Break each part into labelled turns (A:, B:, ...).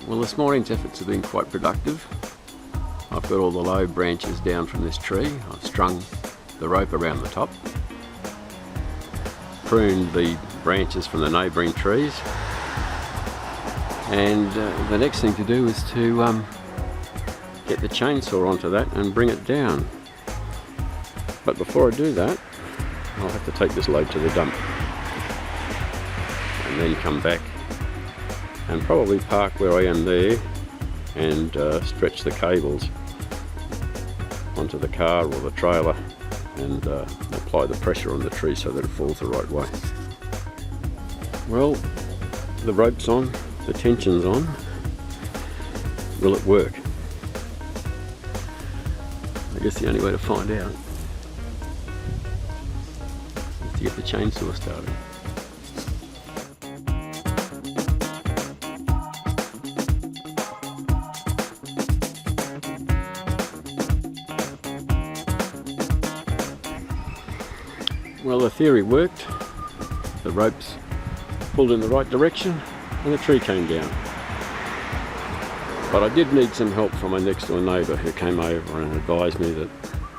A: Well, this morning's efforts have been quite productive. I've got all the low branches down from this tree. I've strung the rope around the top, pruned the branches from the neighbouring trees, and the next thing to do is to get the chainsaw onto that and bring it down. But before I do that, I'll have to take this load to the dump and then come back and probably park where I am there and stretch the cables onto the car or the trailer and apply the pressure on the tree so that it falls the right way. Well, the rope's on, the tension's on. Will it work? I guess the only way to find out is to get the chainsaw started. Well, the theory worked. The ropes pulled in the right direction and the tree came down. But I did need some help from my next door neighbour who came over and advised me that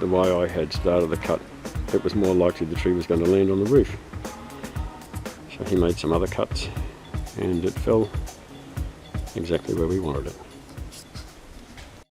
A: the way I had started the cut, it was more likely the tree was going to land on the roof. So he made some other cuts and it fell exactly where we wanted it.